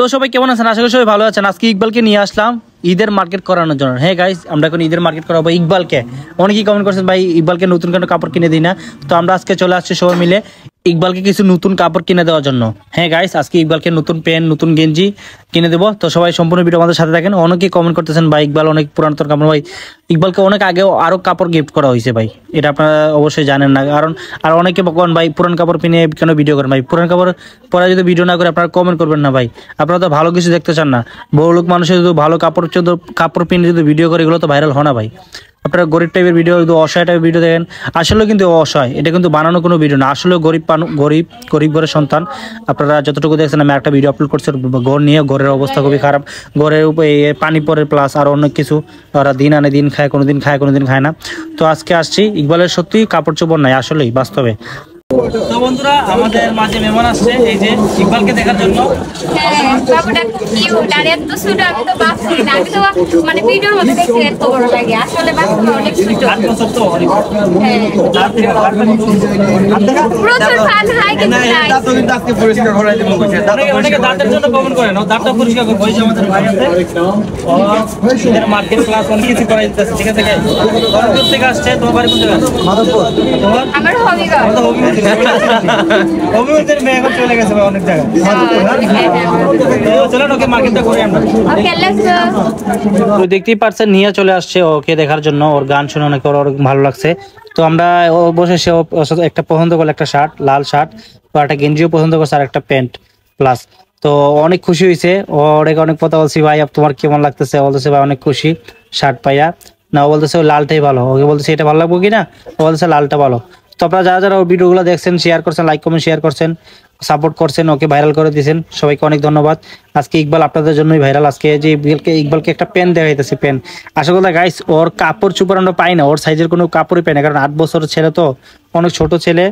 তো সবাই কেমন আছেন? আশা করি সবাই ভালো আছেন। আজকে ইকবালকে নিয়ে আসলাম ঈদের মার্কেট করানোর জন্য। হ্যাঁ গাইস, আমরা এখন ঈদের মার্কেট করাবো ইকবালকে। অনেকেই কমেন্ট করছেন ভাই ইকবালকে নতুন কোনো কাপড় কিনে দিই না। তো আমরা আজকে চলে আসছি সবাই মিলে ইকবালকে কিছু নতুন কাপড় কিনে দেওয়ার জন্য। হ্যাঁ গাইস, আজকে ইকবালকে নতুন প্যান্ট নতুন গেঞ্জি কিনে দেবো। তো সবাই সম্পূর্ণ ভিডিও আমাদের সাথে থাকেন। অনেকেই কমেন্ট করতেছেন ভাই ইকবাল অনেক পুরাতন কাপড়, ভাই ইকবালকে অনেক আগেও আরও কাপড় গিফট করা হয়েছে ভাই, এটা আপনারা অবশ্যই জানেন না। কারণ আর অনেকে বলেন ভাই পুরান কাপড় কিনে কেন ভিডিও করেন? ভাই পুরান কাপড় পরে যদি ভিডিও না করে আপনারা কমেন্ট করবেন না ভাই। আপনারা তো ভালো কিছু দেখতে চান না। বহু লোক মানুষের যদি ভালো কাপড় পিনে যদি ভিডিও করে এগুলো তো ভাইরাল হয় না ভাই। আপনারা গরিব টাইপের ভিডিও, অসহায় টাইপের ভিডিও দেখেন, আসলে কিন্তু অসহায়, এটা কিন্তু বানানো কোনো ভিডিও না। আসলে গরিব ঘরের সন্তান। আপনারা যতটুকু দেখছেন, আমি একটা ভিডিও আপলোড করছি ঘর নিয়ে, ঘরের অবস্থা খুবই খারাপ, ঘরের উপরে পানি পড়ে প্লাস আর অনেক কিছু। ওরা দিন আনে দিন খায়, কোনোদিন খায় না। তো আজকে আসছি, ইকবালের সত্যি কাপড় চোপড় নাই আসলেই বাস্তবে। তো বন্ধুরা, আমাদের মাঝে মেহমান আসছে এই যে ইকবালকে দেখার জন্য। বাবুটা খুব কিউট আর এত ছোট, আমি তো ভাবছি না, আমি তো মানে ভিডিওর মধ্যে দেখছি এত বড় লাগে, আসলে বাচ্চাটা অনেক ছোট। প্রচুর ফান হয় কিন্তু আজকে পরিষ্কার করাই দেব কইছে। অনেকে দাঁতের জন্য কমেন্ট করেন, দাঁতটা পরিষ্কার করে কইছে আমাদের ভাই আছে। এর মার্কেট ক্লাস অনেক কিছু করাই দিতেছে, ঠিক আছে গাইস? দূর থেকে আসছে। তোমার বাড়ি কোন জায়গা? মাধবপুর। তোমার? আমার হবিগঞ্জ। আমাদের হবিগঞ্জ। হবিগঞ্জের মেয়ে এখন চলে গেছে ভাই অনেক জায়গায়। তো চলো ওকে মার্কেটটা করে আমরা। Okay let's go. তো দেখতেই পারছেন নিয়ে চলে আসছে ওকে দেখার জন্য। ওর গান শুনে অনেক ভালো লাগছে। তো আমরা বসে সে একটা পছন্দ করলো, একটা শার্ট, লাল শার্ট, তো একটা গেঞ্জিও পছন্দ করছে আর একটা প্যান্ট প্লাস। তো অনেক খুশি হয়েছে। অনেক কথা বলছি ভাই তোমার কেমন লাগতেছে, বলতেছে ভাই অনেক খুশি শার্ট পাইয়া। না ও বলতেছে ওই লালটাই ভালো, ওকে বলতেছে এটা ভালো লাগবে কিনা, ও বলতেছে লালটা ভালো। তো আপনারা যারা ওর ভিডিওগুলো দেখছেন, শেয়ার করছেন, লাইক কমেন্ট শেয়ার করছেন, সাপোর্ট করছেন, ওকে ভাইরাল করে দিয়েছেন, সবাইকে অনেক ধন্যবাদ। আজকে ইকবাল আপনাদের জন্যই ভাইরাল। আজকে যে ইকবালকে একটা পেন দেখাইতেছে, পেন। আসল কথা গাইস, ওর কাপড় চোপড় আমরা পাই না, ওর সাইজের কোনো কাপড়ই পাই না, কারণ 8 বছরের ছেলে তো, অনেক ছোট ছেলে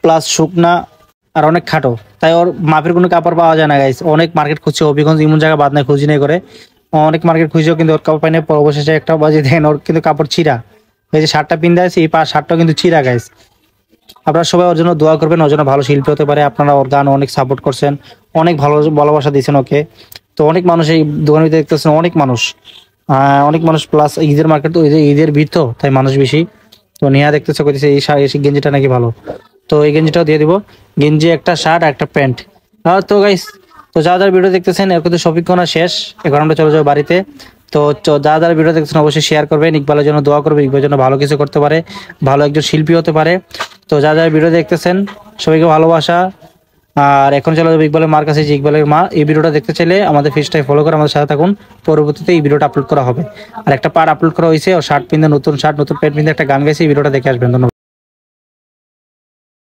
প্লাস শুকনা আর অনেক খাটো, তাই ওর মাপের কোনো কাপড় পাওয়া যায় না গাইস। অনেক মার্কেট খুঁজছে, হবিগঞ্জ এমন জায়গা বাদ নাই খুঁজি নেই করে, অনেক মার্কেট খুঁজেও কিন্তু ওর কাপড় পাই না। অবশেষে একটা বাজে দেখেন ওর কিন্তু কাপড় ছিঁড়া, এই যে শার্টটা পিন্ধে আছে এই শার্টটাও কিন্তু ছিঁড়া গাইস। আপনারা সবাই ওর জন্য দোয়া করবেন, ওর জন্য ভালো শিল্পী হতে পারে। আপনারা ওর গান অনেক সাপোর্ট করছেন, অনেক ভালোবাসা দিয়েছেন ওকে। তো অনেক মানুষ এই দোকানে দেখতেছেন, অনেক মানুষ প্লাস ঈদের মার্কেট তো, ঈদের ভিড় তো, তাই মানুষ বেশি। তো নেহা দেখতেছে, কইতেছে এই গেঞ্জিটা নাকি ভালো, তো এই গেঞ্জিটাও দিয়ে দিব। গেঞ্জি একটা, শার্ট আর একটা প্যান্ট। তো গাইস, তো যারা ভিডিও দেখতেছেন এর কিন্তু শপিং করা শেষ, এখন আমরা চলে যাবো বাড়িতে। তো যারা ভিডিও দেখতেছেন অবশ্যই শেয়ার করবেন, ইকবালের জন্য দোয়া করবেন, ইকবালের জন্য ভালো কিছু করতে পারে, ভালো একজন শিল্পী হতে পারে। তো যারা ভিডিও দেখতেছেন সবাইকে ভালোবাসা। আর এখন চলে যাবে ইকবালের মার কাছে, যে ইকবালের মা। এই ভিডিওটা দেখতে চাইলে আমাদের পেজটাই ফলো করে আমাদের সাথে থাকুন, পরবর্তীতে এই ভিডিওটা আপলোড করা হবে। আর একটা পার্ট আপলোড করা হয়েছে, ও শার্ট পিন্ধে, নতুন শার্ট নতুন প্যান্ট পিন্ধে একটা গান গাইছে, এই ভিডিওটা দেখে আসবেন। ধন্যবাদ।